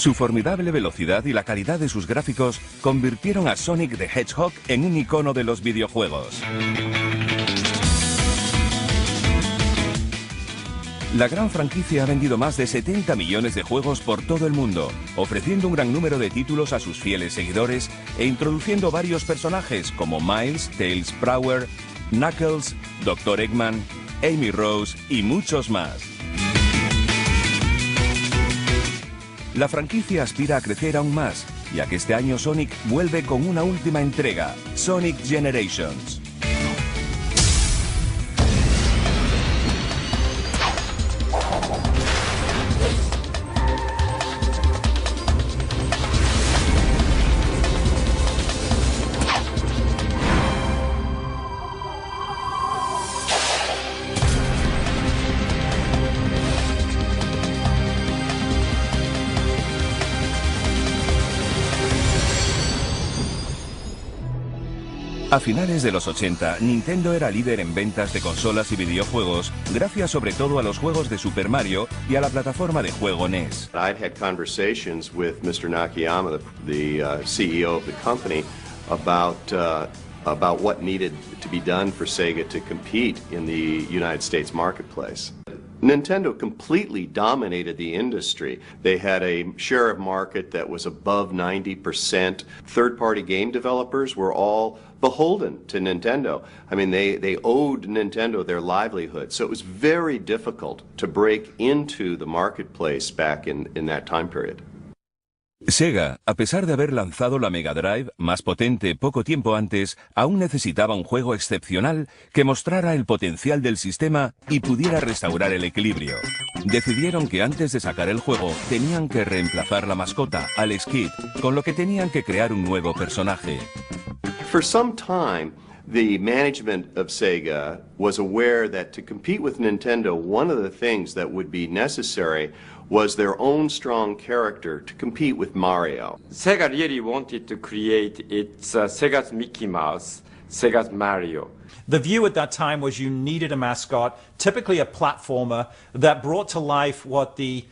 Su formidable velocidad y la calidad de sus gráficos convirtieron a Sonic the Hedgehog en un icono de los videojuegos. La gran franquicia ha vendido más de 70 millones de juegos por todo el mundo, ofreciendo un gran número de títulos a sus fieles seguidores e introduciendo varios personajes como Miles, Tails Prower, Knuckles, Dr. Eggman, Amy Rose y muchos más. La franquicia aspira a crecer aún más, ya que este año Sonic vuelve con una última entrega, Sonic Generations. A finales de los 80, Nintendo era líder en ventas de consolas y videojuegos, gracias sobre todo a los juegos de Super Mario y a la plataforma de juego NES. I'd had conversations with Mr. Nakayama, the CEO of the company, about what needed to be done for Sega to compete in the United States marketplace. Nintendo completely dominated the industry. They had a share of market that was above 90%. Third-party game developers were all beholden to Nintendo. I mean, they owed Nintendo their livelihood. So it was very difficult to break into the marketplace back in that time period. Sega, a pesar de haber lanzado la Megadrive, más potente poco tiempo antes, aún necesitaba un juego excepcional que mostrara el potencial del sistema y pudiera restaurar el equilibrio. Decidieron que antes de sacar el juego tenían que reemplazar la mascota, Alex Kidd, con lo que tenían que crear un nuevo personaje. For some time, the management of Sega was aware that to compete with Nintendo, one of the things that would be necessary was their own strong character to compete with Mario. Sega really wanted to create its Sega's Mickey Mouse, Sega's Mario. The view at that time was you needed a mascot, typically a platformer, that brought to life what the,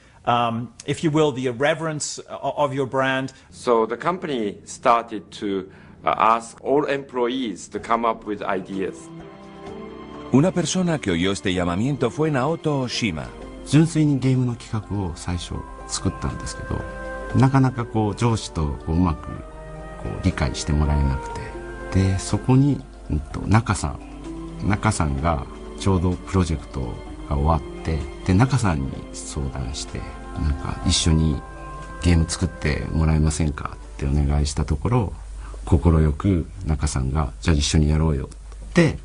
if you will, the irreverence of your brand. So the company started to ask all employees to come up with ideas. Una persona que oyó este llamamiento fue Naoto Oshima. 純粋にゲームの企画を最初作ったんですけど、なかなか上司とうまく理解してもらえなくて、でそこに中さんがちょうどプロジェクトが終わって、で中さんに相談して、なんか一緒にゲーム作ってもらえませんかってお願いしたところ、快く中さんがじゃあ一緒にやろうよって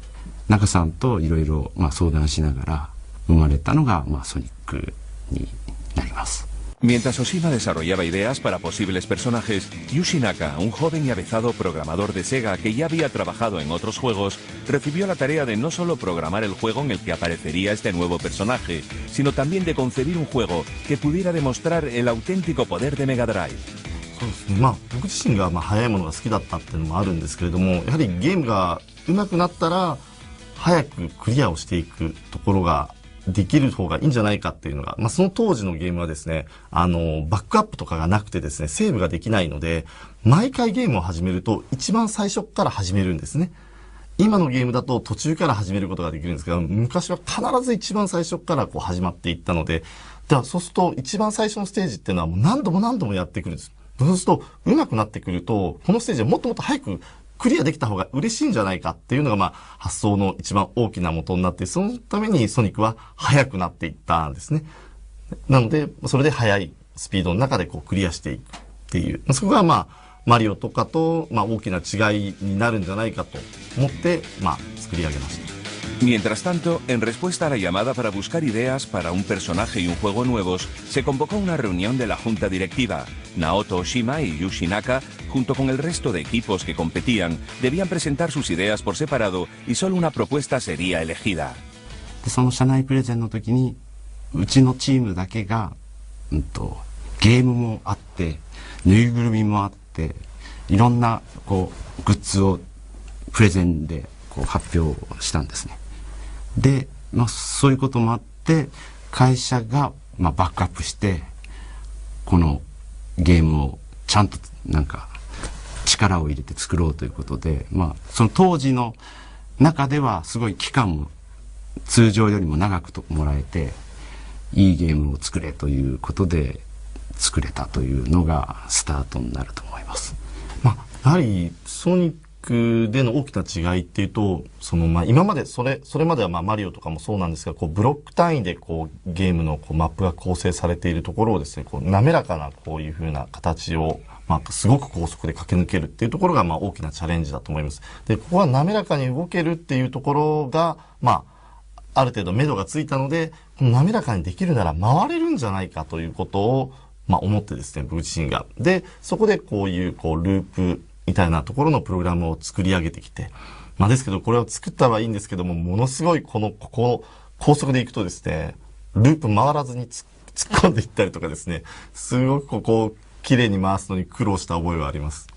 中さんといろいろ相談しながら生まれたのがソニックになります。Mientras Oshima desarrollaba ideas para posibles personajes, Yuji Naka, un joven y avezado programador de Sega que ya había trabajado en otros juegos, recibió la tarea de no solo programar el juego en el que aparecería este nuevo personaje, sino también de concebir un juego que pudiera demostrar el auténtico poder de Megadrive. そうですね、僕自身が速いものが好きだったっていうのもあるんですけれども、やはりゲームが上手くなったら早くクリアをしていくところができる方がいいんじゃないかっていうのが、その当時のゲームはですね、バックアップとかがなくてですね、セーブができないので、毎回ゲームを始めると一番最初から始めるんですね。今のゲームだと途中から始めることができるんですけど、昔は必ず一番最初から始まっていったので、そうすると一番最初のステージっていうのはもう何度もやってくるんです。そうすると上手くなってくると、このステージはもっともっと早くクリアできた方が嬉しいんじゃないかっていうのが発想の一番大きな元になって、そのためにソニックは速くなっていったんですね。なのでそれで速いスピードの中でクリアしていくっていう、そこがマリオとかと大きな違いになるんじゃないかと思って作り上げました。Mientras tanto, en respuesta a la llamada para buscar ideas para un personaje y un juego nuevos, se convocó una reunión de la junta directiva. Naoto Oshima y Yuji Naka, junto con el resto de equipos que competían, debían presentar sus ideas por separado y solo una propuesta sería elegida. でその社内プレゼンの時に、うちのチームだけが、ゲームもあって、ぬいぐるみもあって、いろんなグッズをプレゼンで発表したんですね。で、そういうこともあって会社がバックアップしてこのゲームをちゃんとなんか力を入れて作ろうということで、その当時の中ではすごい期間も通常よりも長くもらえて、いいゲームを作れということで作れたというのがスタートになると思います。やはりソニックでの大きな違いっていうと、今までそれまではマリオとかもそうなんですが、ブロック単位でゲームのマップが構成されているところをですね、滑らかなこういう風な形をすごく高速で駆け抜けるっていうところが大きなチャレンジだと思います。で、ここは滑らかに動けるっていうところがある程度目処がついたので、滑らかにできるなら回れるんじゃないかということを思ってですね、僕自身が。で、そこでこういうループみたいなところのプログラムを作り上げてきて、ですけどこれを作ったはいいんですけども、ものすごいここ高速でいくとですね、ループ回らずに突っ込んでいったりとかですね、すごく綺麗に回すのに苦労した覚えはあります。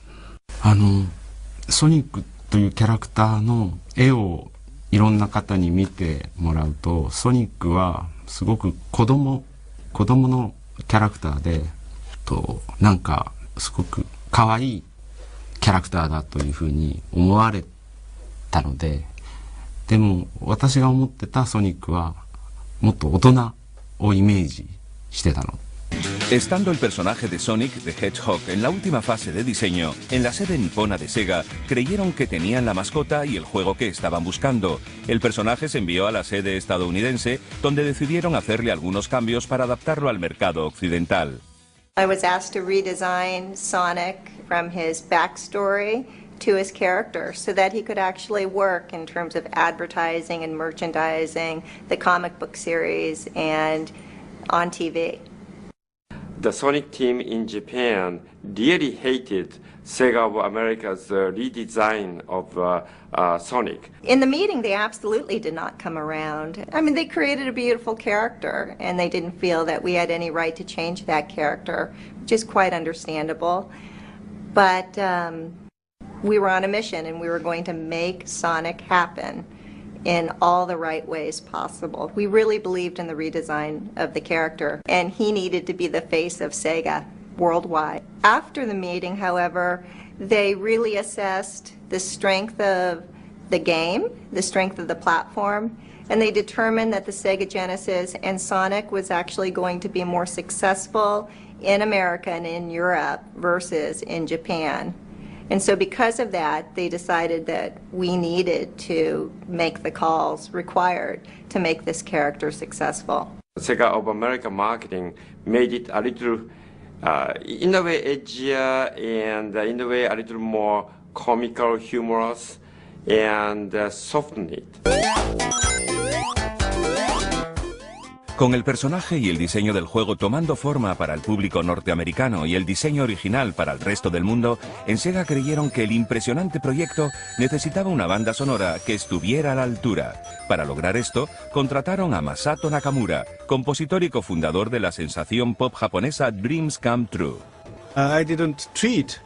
ソニックというキャラクターの絵をいろんな方に見てもらうと、ソニックはすごく子供のキャラクターで、なんかすごく可愛いキャラクターだというふうに思われたので、でも私が思ってたソニックはもっと大人をイメージしてたの。Estando el personaje de Sonic the Hedgehog en la última fase de diseño, en la sede nipona de Sega, creyeron que tenían la mascota y el juego que estaban buscando. El personaje se envió a la sede estadounidense, donde decidieron hacerle algunos cambios para adaptarlo al mercado occidental. I was asked to redesign Sonic from his backstory to his character so that he could actually work in terms of advertising and merchandising, the comic book series, and on TV. The Sonic team in Japan really hated Sega of America's redesign of Sonic. In the meeting, they absolutely did not come around. I mean, they created a beautiful character, and they didn't feel that we had any right to change that character, which is quite understandable. But we were on a mission, and we were going to make Sonic happen in all the right ways possible. We really believed in the redesign of the character, and he needed to be the face of Sega worldwide. After the meeting, however, they really assessed the strength of the game, the strength of the platform, and they determined that the Sega Genesis and Sonic was actually going to be more successful in America and in Europe versus in Japan. And so because of that, they decided that we needed to make the calls required to make this character successful. Sega of America marketing made it a little, in a way, edgier and in a way a little more comical, humorous, and softened it. Con el personaje y el diseño del juego tomando forma para el público norteamericano y el diseño original para el resto del mundo, en Sega creyeron que el impresionante proyecto necesitaba una banda sonora que estuviera a la altura. Para lograr esto, contrataron a Masato Nakamura, compositor y cofundador de la sensación pop japonesa Dreams Come True. I didn't treat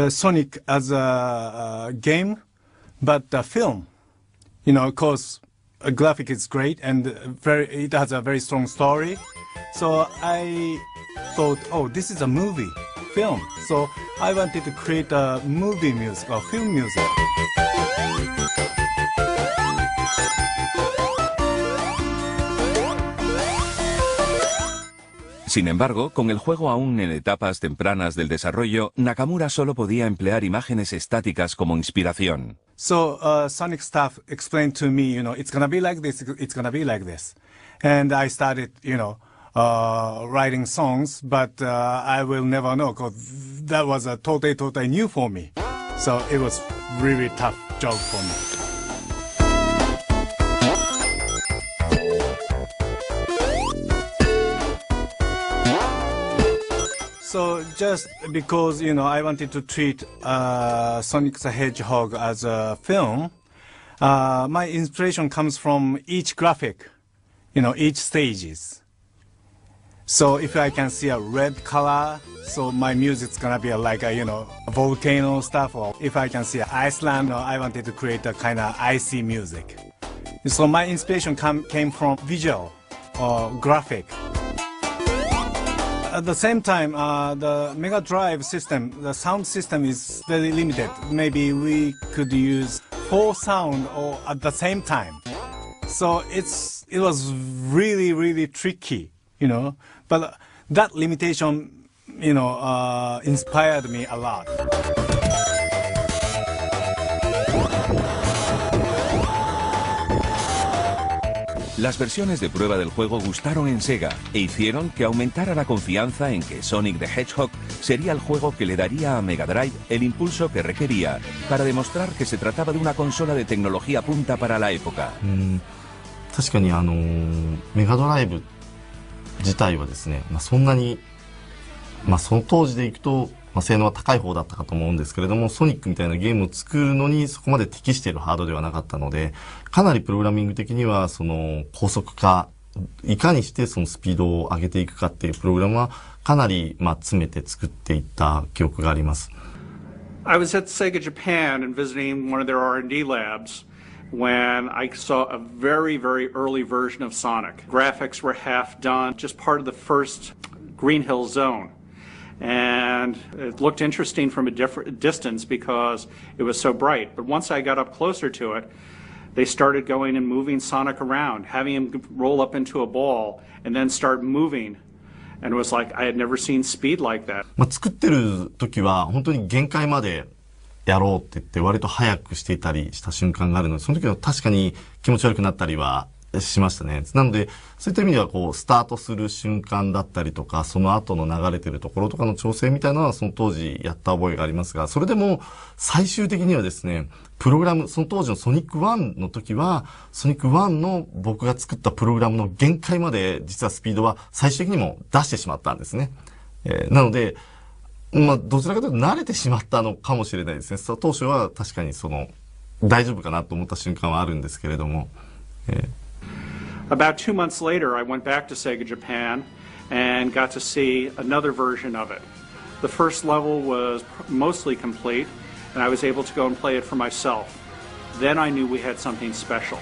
Sonic as a game, but a film, because a graphic is great and it has a very strong story. So I thought, oh, this is a movie, film. So I wanted to create a movie music or film music. Sin embargo, con el juego aún en etapas tempranas del desarrollo, Nakamura solo podía emplear imágenes estáticas como inspiración. So Sonic staff explained to me, it's gonna be like this, it's gonna be like this. And I started, writing songs, but I will never know because that was a totally new for me. So it was really tough job for me. So just because, I wanted to treat Sonic the Hedgehog as a film, my inspiration comes from each graphic, each stages. So if I can see a red color, so my music's gonna be like a volcano stuff, or if I can see Iceland, I wanted to create a kind of icy music. So my inspiration came from visual or graphic. At the same time, the Mega Drive system, the sound system is very limited. Maybe we could use 4 sound or at the same time. So it was really, really tricky, you know. But that limitation, you know, inspired me a lot. Las versiones de prueba del juego gustaron en Sega e hicieron que aumentara la confianza en que Sonic the Hedgehog sería el juego que le daría a Mega Drive el impulso que requería para demostrar que se trataba de una consola de tecnología punta para la época. 確かにメガドライブ自体はですね、そんなに、その当時でいくと、性能は高い方だったかと思うんですけれども、ソニックみたいなゲームを作るのにそこまで適しているハードではなかったので、かなりプログラミング的にはその高速化、いかにしてそのスピードを上げていくかっていうプログラムはかなり詰めて作っていった記憶があります。I was at Sega Japan and visiting one of their R&D labs when I saw a very, very early version of Sonic. Graphics were half done, just part of the first Green Hill Zone. And it looked interesting from a different distance because it was so bright. But once I got up closer to it, they started going and moving Sonic around, having him roll up into a ball and then start moving. And it was like I had never seen speed like that. 作ってる時は本当に限界までやろうって言って割と早くしていたりした瞬間があるので、その時は確かに気持ち悪くなったりはしましたね。なので、そういった意味ではスタートする瞬間だったりとか、その後の流れてるところとかの調整みたいなのはその当時やった覚えがありますが、それでも最終的にはですね、プログラム、その当時のソニック1の時は、ソニック1の僕が作ったプログラムの限界まで実はスピードは最終的にも出してしまったんですね。なので、どちらかというと慣れてしまったのかもしれないですね。当初は確かに大丈夫かなと思った瞬間はあるんですけれども。About 2 months later, I went back to Sega Japan and got to see another version of it. The first level was mostly complete, and I was able to go and play it for myself. Then I knew we had something special.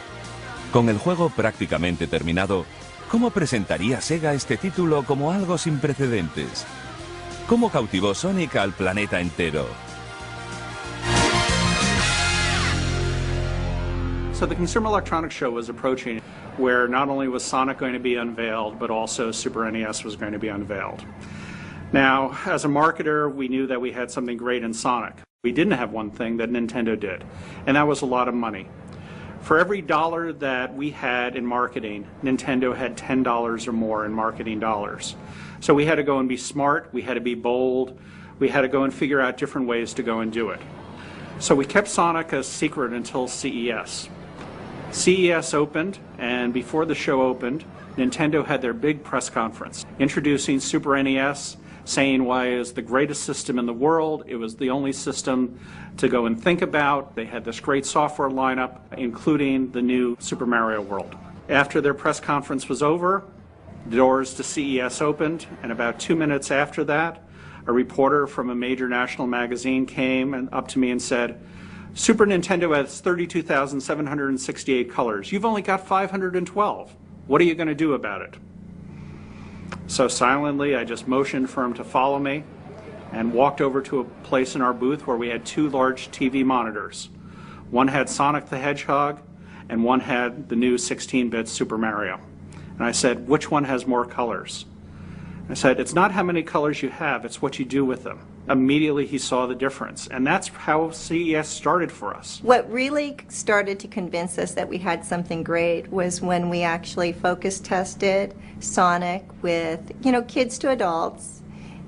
Con el juego prácticamente terminado, ¿cómo presentaría Sega este título como algo sin precedentes? ¿Cómo cautivó Sonic al planeta entero? So the Consumer Electronics Show was approaching, where not only was Sonic going to be unveiled, but also Super NES was going to be unveiled. Now, as a marketer, we knew that we had something great in Sonic. We didn't have one thing that Nintendo did, and that was a lot of money. For every dollar that we had in marketing, Nintendo had $10 or more in marketing dollars. So we had to go and be smart, we had to be bold, we had to go and figure out different ways to go and do it. So we kept Sonic a secret until CES. CES opened, and before the show opened, Nintendo had their big press conference, introducing Super NES, saying why it was the greatest system in the world, it was the only system to go and think about. They had this great software lineup, including the new Super Mario World. After their press conference was over, the doors to CES opened, and about 2 minutes after that, a reporter from a major national magazine came up to me and said, Super Nintendo has 32,768 colors. You've only got 512. What are you going to do about it? So silently, I just motioned for him to follow me and walked over to a place in our booth where we had 2 large TV monitors. One had Sonic the Hedgehog, and one had the new 16-bit Super Mario. And I said, which one has more colors? I said, it's not how many colors you have, it's what you do with them. Immediately he saw the difference, and that's how CES started for us. What really started to convince us that we had something great was when we actually focus tested Sonic with, kids to adults,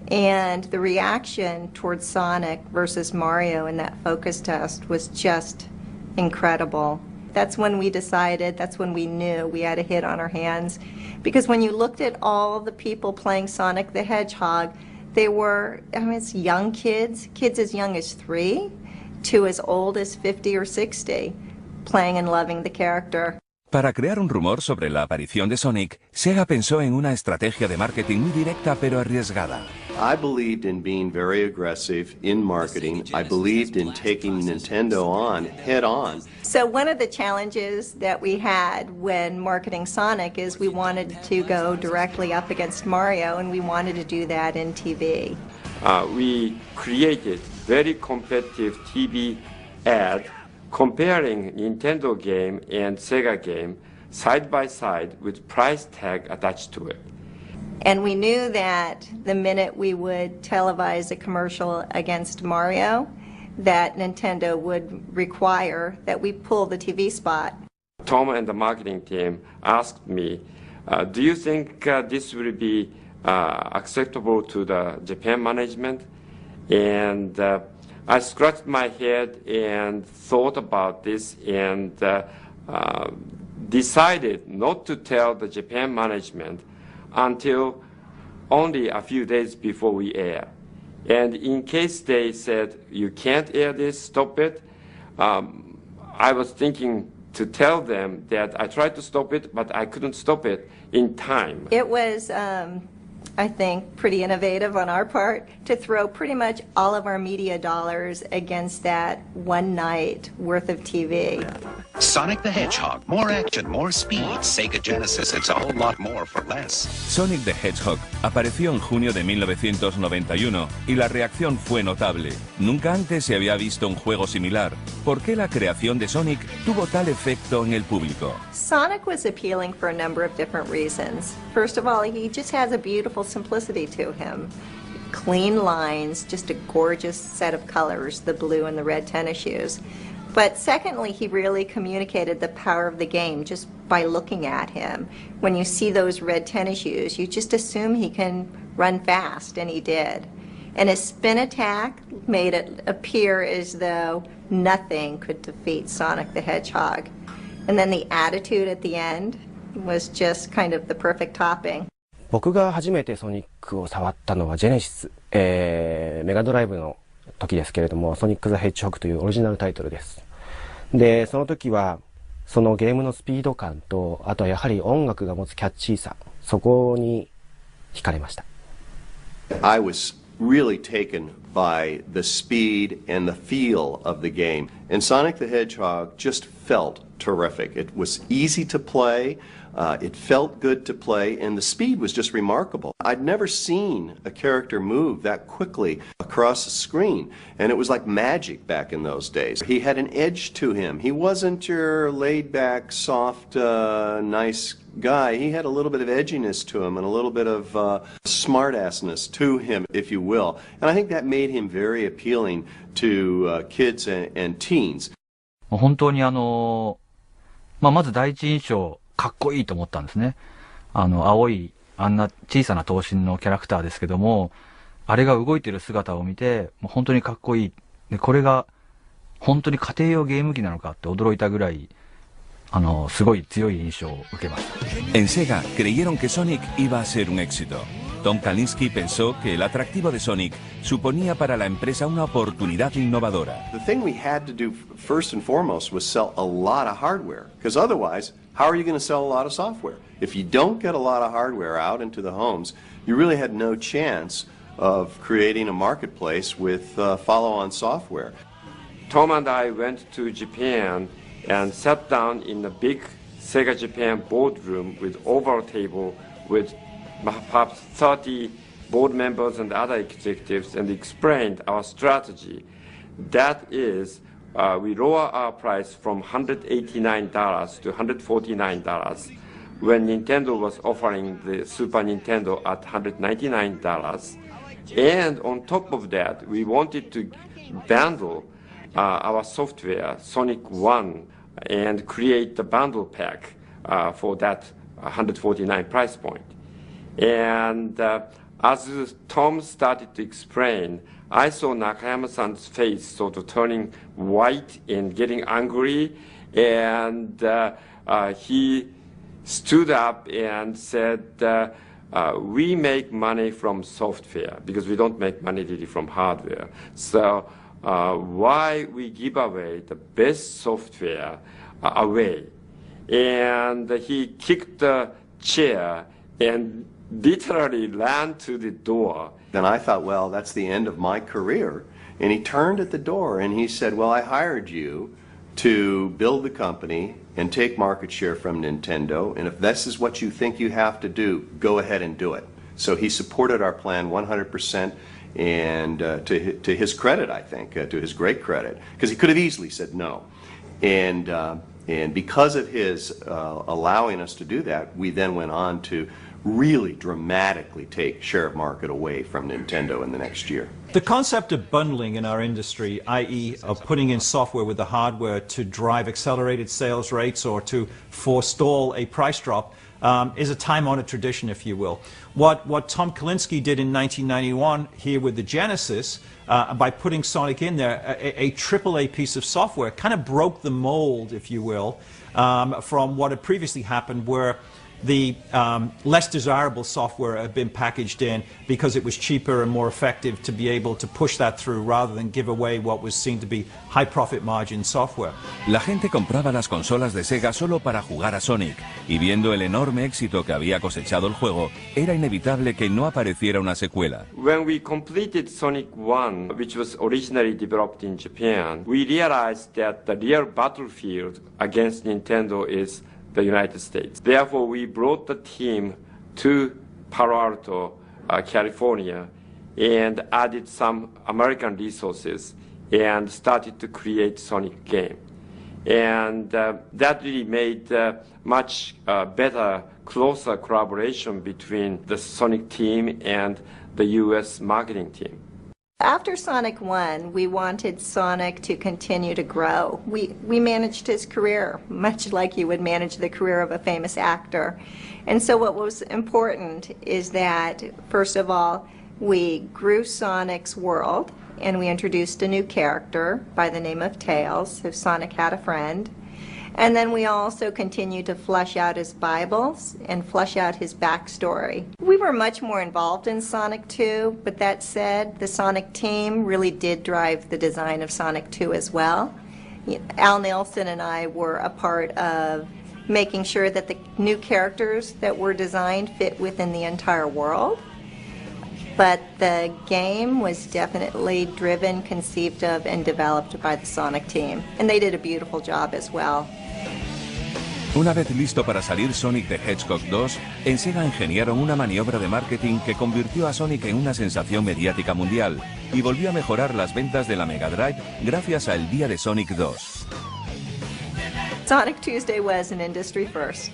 and the reaction towards Sonic versus Mario in that focus test was just incredible. That's when we decided, that's when we knew we had a hit on our hands. Because when you looked at all the people playing Sonic the Hedgehog, they were, it's young kids as young as 3 to as old as 50 or 60, playing and loving the character. Para crear un rumor sobre la aparición de Sonic, Sega pensó en una estrategia de marketing muy directa pero arriesgada. I believed in being very aggressive in marketing. I believed in taking Nintendo on head on. So one of the challenges that we had when marketing Sonic is we wanted to go directly up against Mario, and we wanted to do that in TV. We created very competitive TV ad comparing Nintendo game and Sega game side by side with price tag attached to it. And we knew that the minute we would televise a commercial against Mario, that Nintendo would require that we pull the TV spot. Tom and the marketing team asked me, do you think this will be acceptable to the Japan management? And I scratched my head and thought about this and decided not to tell the Japan management until only a few days before we air. And in case they said, you can't air this, stop it, I was thinking to tell them that I tried to stop it, but I couldn't stop it in time. It was, I think, pretty innovative on our part to throw pretty much all of our media dollars against that one night worth of TV. Sonic the Hedgehog, more action, more speed. Sega Genesis, it's a whole lot more for less. Sonic the Hedgehog apareció en junio de 1991 y la reacción fue notable. Nunca antes se había visto un juego similar. ¿Por qué la creación de Sonic tuvo tal efecto en el público? Sonic was appealing for a number of different reasons. First of all, he just has a beautiful simplicity to him. Clean lines, just a gorgeous set of colors, the blue and the red tennis shoes. But secondly, he really communicated the power of the game just by looking at him. When you see those red tennis shoes, you just assume he can run fast, and he did. And his spin attack made it appear as though nothing could defeat Sonic the Hedgehog. And then the attitude at the end was just kind of the perfect topping. 僕が初めてソニックを触ったのはジェネシス、メガドライブの時ですけれども、ソニック・ザ・ヘッジホッグというオリジナルタイトルです。で、その時はそのゲームのスピード感と、あとはやはり音楽が持つキャッチーさ、そこに惹かれました。I was really taken by the speed and the feel of the game. And Sonic the Hedgehog just felt terrific. It was easy to play. It felt good to play, and the speed was just remarkable. I'd never seen a character move that quickly across the screen, and it was like magic back in those days. He had an edge to him. He wasn't your laid-back, soft, nice guy. He had a little bit of edginess to him and a little bit of smart-assness to him, if you will. And I think that made him very appealing to kids and teens. 本当にまず第一印象、かっこいいと思ったんですね。青い、あんな小さな頭身のキャラクターですけども、あれが動いてる姿を見て、もう本当にかっこいい。で、これが、本当に家庭用ゲーム機なのかって驚いたぐらい、すごい強い印象を受けました。En Sega creyeron que Sonic iba a ser un éxito. Tom Kalinske pensó que el atractivo de Sonic suponía para la empresa una oportunidad innovadora. The thing we had to do first and foremost was sell a lot of hardware, because otherwise, how are you going to sell a lot of software? If you don't get a lot of hardware out into the homes, you really had no chance of creating a marketplace with follow-on software. Tom and I went to Japan and sat down in a big Sega Japan boardroom with oval table with perhaps 30 board members and other executives and explained our strategy. That is, we lower our price from $189 to $149 when Nintendo was offering the Super Nintendo at $199. And on top of that, we wanted to bundle our software, Sonic 1, and create the bundle pack for that $149 price point. And as Tom started to explain, I saw Nakayama-san's face sort of turning white and getting angry, and he stood up and said, we make money from software because we don't make money really from hardware. So why we give away the best software away? and he kicked the chair and literally ran to the door. And I thought, well, that's the end of my career. And he turned at the door and he said, well, I hired you to build the company and take market share from Nintendo, and if this is what you think you have to do, go ahead and do it. So he supported our plan 100%, and to his credit, I think, to his great credit, because he could have easily said no. And because of his allowing us to do that, we then went on to really dramatically take share of market away from Nintendo in the next year. The concept of bundling in our industry, i.e. of putting in software with the hardware to drive accelerated sales rates or to forestall a price drop, is a time-honored tradition, if you will. What Tom Kalinske did in 1991 here with the Genesis, by putting Sonic in there, a AAA piece of software, kind of broke the mold, if you will, from what had previously happened, where the less desirable software had been packaged in because it was cheaper and more effective to be able to push that through rather than give away what was seen to be high profit margin software. La gente compraba las consolas de Sega solo para jugar a Sonic, y viendo el enorme éxito que había cosechado el juego, era inevitable que no apareciera una secuela. When we completed Sonic 1, which was originally developed in Japan, we realized that the real battlefield against Nintendo is the United States. Therefore, we brought the team to Palo Alto, California, and added some American resources and started to create Sonic game. And that really made much better, closer collaboration between the Sonic team and the US marketing team. After Sonic 1, we wanted Sonic to continue to grow. We managed his career, much like you would manage the career of a famous actor. And so what was important is that, first of all, we grew Sonic's world, and we introduced a new character by the name of Tails, so Sonic had a friend. And then we also continued to flesh out his Bibles and flesh out his backstory. We were much more involved in Sonic 2, but that said, the Sonic team really did drive the design of Sonic 2 as well. Al Nelson and I were a part of making sure that the new characters that were designed fit within the entire world. But the game was definitely driven, conceived of, and developed by the Sonic team. And they did a beautiful job as well. Una vez listo para salir Sonic the Hedgehog 2, en Sega ingeniaron una maniobra de marketing que convirtió a Sonic en una sensación mediática mundial y volvió a mejorar las ventas de la Megadrive gracias al Día de Sonic 2. Sonic Tuesday was an industry first,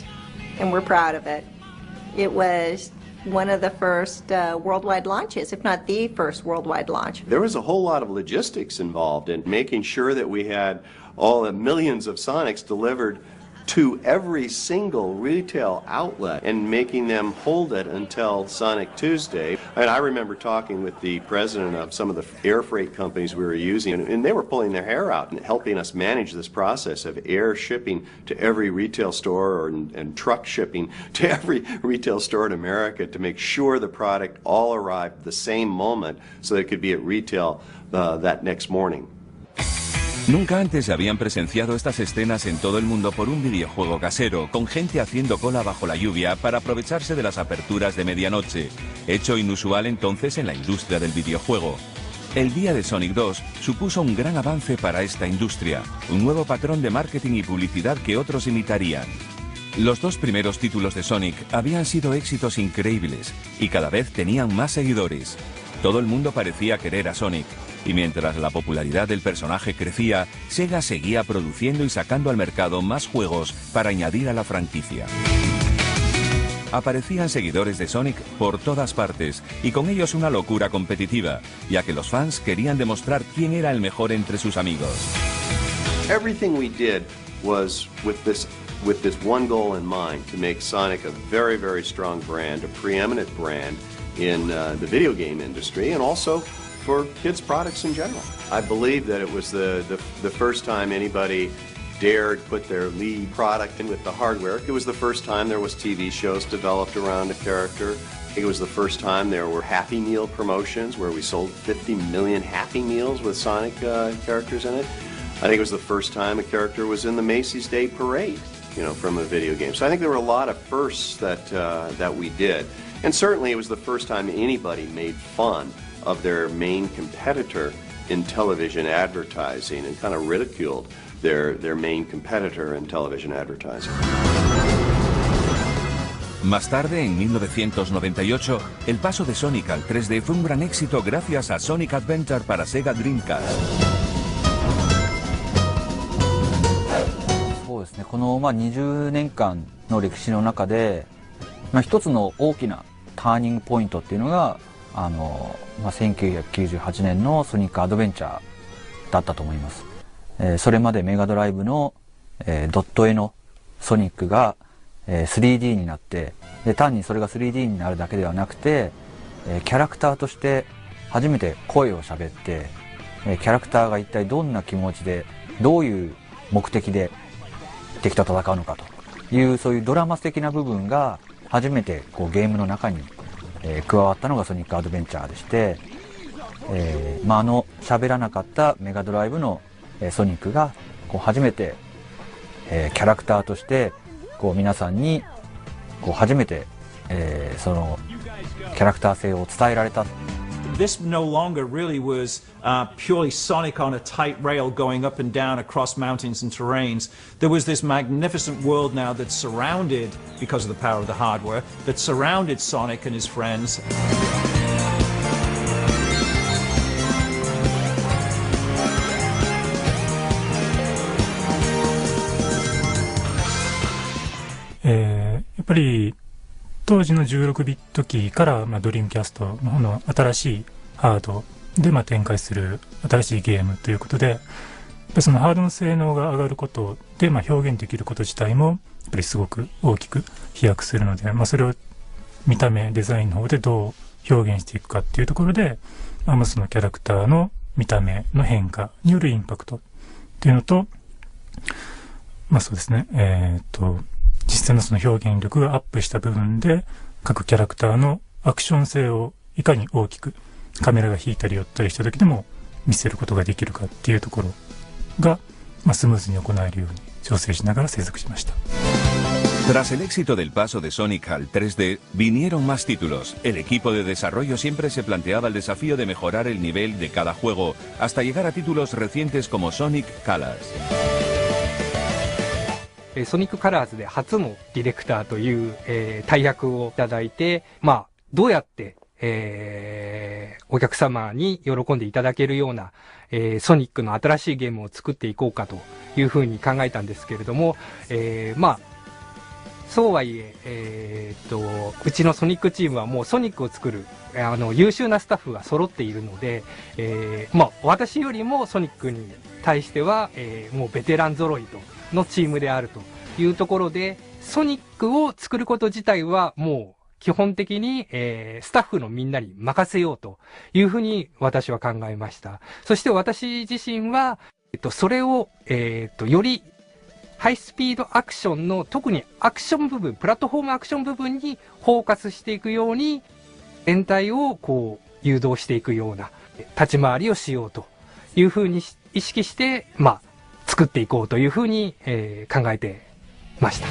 and we're proud of it. It was one of the first worldwide launches, if not the first worldwide launch. There was a whole lot of logistics involved in making sure that we had all the millions of Sonics delivered to every single retail outlet and making them hold it until Sonic Tuesday. And I remember talking with the president of some of the air freight companies we were using, and they were pulling their hair out and helping us manage this process of air shipping to every retail store and truck shipping to every retail store in America to make sure the product all arrived the same moment so that it could be at retail that next morning. Nunca antes se habían presenciado estas escenas en todo el mundo por un videojuego casero, con gente haciendo cola bajo la lluvia para aprovecharse de las aperturas de medianoche, hecho inusual entonces en la industria del videojuego. El día de Sonic 2 supuso un gran avance para esta industria, un nuevo patrón de marketing y publicidad que otros imitarían. Los dos primeros títulos de Sonic habían sido éxitos increíbles y cada vez tenían más seguidores. Todo el mundo parecía querer a Sonic. Y mientras la popularidad del personaje crecía, Sega seguía produciendo y sacando al mercado más juegos para añadir a la franquicia. Aparecían seguidores de Sonic por todas partes y con ellos una locura competitiva, ya que los fans querían demostrar quién era el mejor entre sus amigos. Everything we did was with this one goal in mind, to make Sonic a very, very strong brand, a preeminent brand in the video game industry and also for kids' products in general. I believe that it was the first time anybody dared put their lead product in with the hardware. It was the first time there was TV shows developed around a character. I think it was the first time there were Happy Meal promotions where we sold 50 million Happy Meals with Sonic characters in it. I think it was the first time a character was in the Macy's Day Parade. from a video game. So I think there were a lot of firsts that we did. And certainly it was the first time anybody made fun of their main competitor in television advertising and kind of ridiculed their main competitor in television advertising. Más tarde, en 1998, el paso de Sonic al 3D fue un gran éxito gracias a Sonic Adventure para Sega Dreamcast. そうですね、この20年間の歴史の中で、一つの大きなターニングポイントっていうのが1998年のソニックアドベンチャーだったと思います。それまでメガドライブの、ドット絵のソニックが、3D になって、で単にそれが 3D になるだけではなくて、キャラクターとして初めて声を喋って、キャラクターが一体どんな気持ちでどういう目的で敵と戦うのかというそういうドラマ的な部分が初めてこうゲームの中に、加わったのがソニックアドベンチャーでして、喋らなかったメガドライブの、ソニックがこう初めて、キャラクターとしてこう皆さんにこう初めて、そのキャラクター性を伝えられた。This no longer really was purely Sonic on a tight rail going up and down across mountains and terrains. There was this magnificent world now that surrounded, because of the power of the hardware, that surrounded Sonic and his friends. やっぱり当時の16ビット機から、ドリームキャストの方の新しいハードで、展開する新しいゲームということで、そのハードの性能が上がることで、表現できること自体もやっぱりすごく大きく飛躍するので、それを見た目デザインの方でどう表現していくかっていうところで、そのキャラクターの見た目の変化によるインパクトっていうのと、そうですね、実際のその表現力がアップした部分で各キャラクターのアクション性をいかに大きくカメラが引いたり寄ったりした時でも見せることができるかっていうところが、スムーズに行えるように調整しながら制作しました。Tras el éxito del paso de Sonic al 3D, vinieron más títulos. El equipo de desarrollo siempre se planteaba el desafío de mejorar el nivel de cada juego, hasta llegar a títulos recientes como Sonic Colors. ソニックカラーズで初のディレクターという、大役をいただいて、どうやって、お客様に喜んでいただけるような、ソニックの新しいゲームを作っていこうかというふうに考えたんですけれども、そうはいえ、うちのソニックチームはもうソニックを作る優秀なスタッフが揃っているので、私よりもソニックに対しては、もうベテラン揃いとのチームであるというところで、ソニックを作ること自体はもう基本的に、スタッフのみんなに任せようというふうに私は考えました。そして私自身は、それを、よりハイスピードアクションの特にアクション部分、プラットフォームアクション部分にフォーカスしていくように、全体をこう誘導していくような立ち回りをしようというふうに意識して、作っていこうというふうに、考えてました。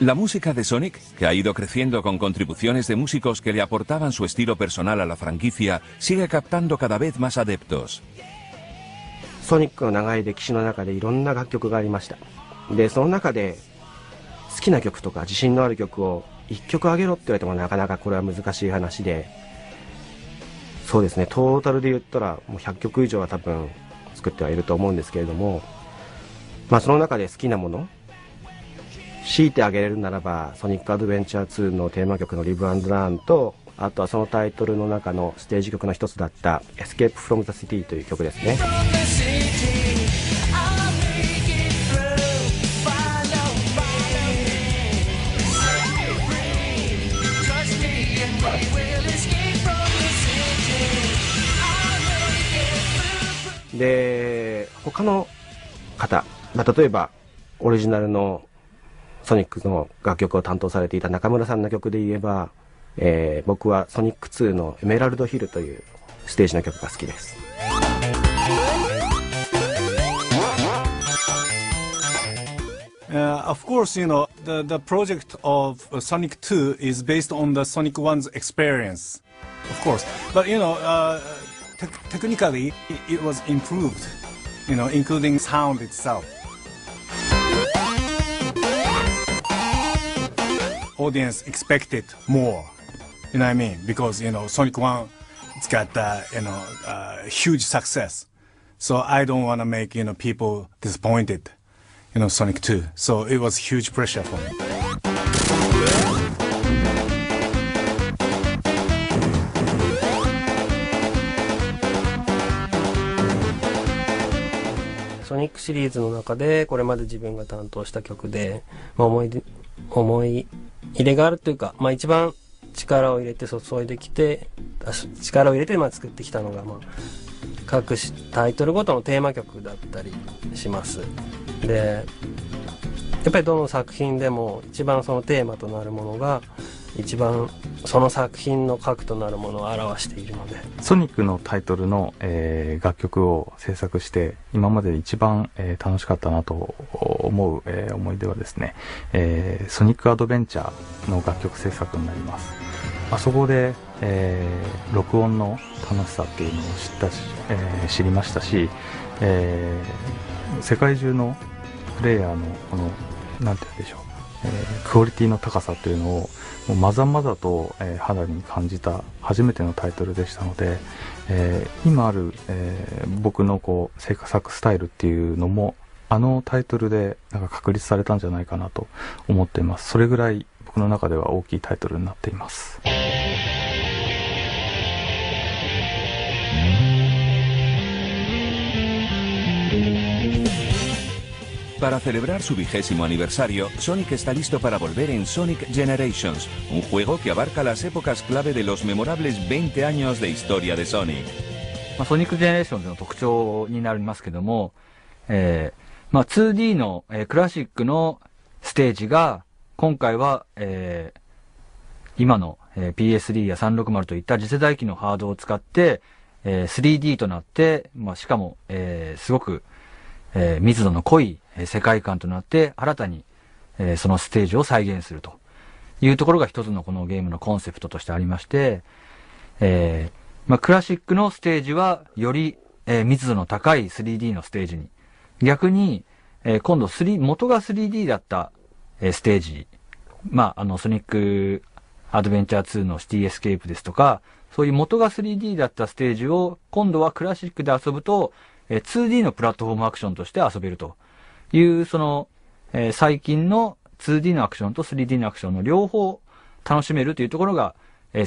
La música de Sonic, que ha ido creciendo con contribuciones de músicos que le aportaban su estilo personal a la franquicia, sigue captando cada vez más adeptos. ソニックの長い歴史の中でいろんな楽曲がありました。で、その中で好きな曲とか自信のある曲を1曲あげろって言われてもなかなかこれは難しい話で、そうですね、トータルで言ったらもう100曲以上は多分作ってはいると思うんですけれども、その中で好きなもの、強いてあげれるならばソニックアドベンチャー2のテーマ曲のリブ&ラーンと、あとはそのタイトルの中のステージ曲の一つだったエスケープフロムザシティという曲ですね。で、他の方、例えばオリジナルのソニックの楽曲を担当されていた中村さんの曲で言えば、僕はソニック2のエメラルドヒルというステージの曲が好きです。Of course, you know, the project of Sonic 2 is based on the Sonic 1's experience, of course. But, you know, technically, it was improved, you know, including sound itself. Audience expected more, you know what I mean? Because, you know, Sonic 1, it's got, you know, huge success. So I don't want to make, you know, people disappointed.You know, Sonic 2. So it was huge pressure for me. ソニックシリーズの中でこれまで自分が担当した曲で、思い入れがあるというか、一番力を入れて注いできて、力を入れて作ってきたのが、各タイトルごとのテーマ曲だったりします。で、やっぱりどの作品でも一番そのテーマとなるものが一番その作品の核となるものを表しているので、ソニックのタイトルの、楽曲を制作して今まで一番、楽しかったなと思う、思い出はですね、ソニックアドベンチャーの楽曲制作になります。あそこで、録音の楽しさっていうのを知りましたし、世界中のプレイヤーのこのなんて言うんでしょう、クオリティの高さというのをもうまざまざと、肌に感じた初めてのタイトルでしたので、今ある、僕のこう制作スタイルっていうのもあのタイトルでなんか確立されたんじゃないかなと思っています。それぐらい僕の中では大きいタイトルになっています。Para celebrar su 20º aniversario, Sonic está listo para volver en Sonic Generations, un juego que abarca las épocas clave de los memorables 20 años de historia de Sonic. Sonic Generations の特徴になりますけども、2D の、クラシックのステージが今回は、今の、PS3 や360といった次世代機のハードを使って、3D となって、しかも、すごく密度の濃い世界観となって新たにそのステージを再現するというところが一つのこのゲームのコンセプトとしてありまして、クラシックのステージはより密度の高い 3D のステージに、逆に今度元が 3D だったステージ、ソニックアドベンチャー2のシティエスケープですとか、そういう元が 3D だったステージを今度はクラシックで遊ぶと2D のプラットフォームアクションとして遊べるという、その、最近の 2D のアクションと 3D のアクションの両方楽しめるというところが、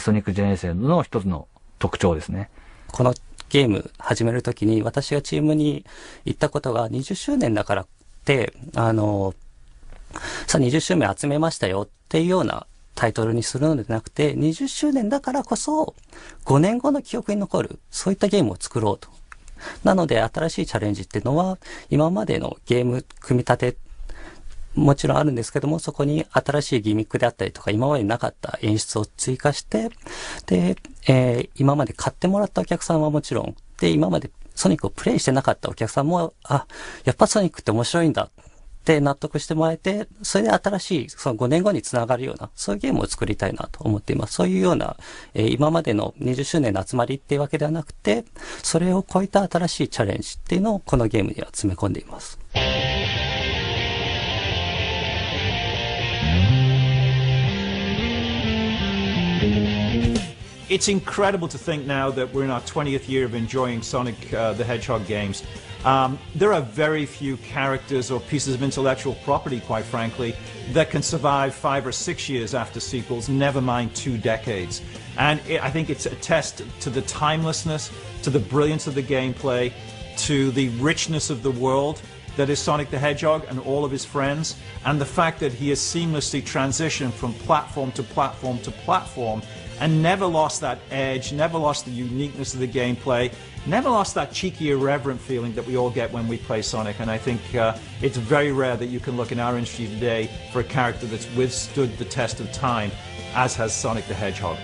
ソニックジェネレーションの一つの特徴ですね。このゲーム始めるときに私がチームに言ったことが20周年だからって、さあ20周年集めましたよっていうようなタイトルにするのではなくて、20周年だからこそ5年後の記憶に残る、そういったゲームを作ろうと。なので新しいチャレンジっていうのは今までのゲーム組み立てもちろんあるんですけども、そこに新しいギミックであったりとか今までなかった演出を追加して、で、今まで買ってもらったお客さんはもちろんで、今までソニックをプレイしてなかったお客さんもやっぱソニックって面白いんだって納得してもらえて、それで新しいその5年後につながるようなそういうゲームを作りたいなと思っています。そういうような、今までの20周年の集まりっていうわけではなくて、それを超えた新しいチャレンジっていうのをこのゲームには詰め込んでいます。It's incredible to think now that we're in our 20th year of enjoying Sonic the Hedgehog games. There are very few characters or pieces of intellectual property, quite frankly, that can survive 5 or 6 years after sequels, never mind 2 decades. And I think it's a test to the timelessness, to the brilliance of the gameplay, to the richness of the world, that is Sonic the Hedgehog and all of his friends, and the fact that he has seamlessly transitioned from platform to platform to platform and never lost that edge, never lost the uniqueness of the gameplay, never lost that cheeky, irreverent feeling that we all get when we play Sonic. And I think it's very rare that you can look in our industry today for a character that's withstood the test of time, as has Sonic the Hedgehog.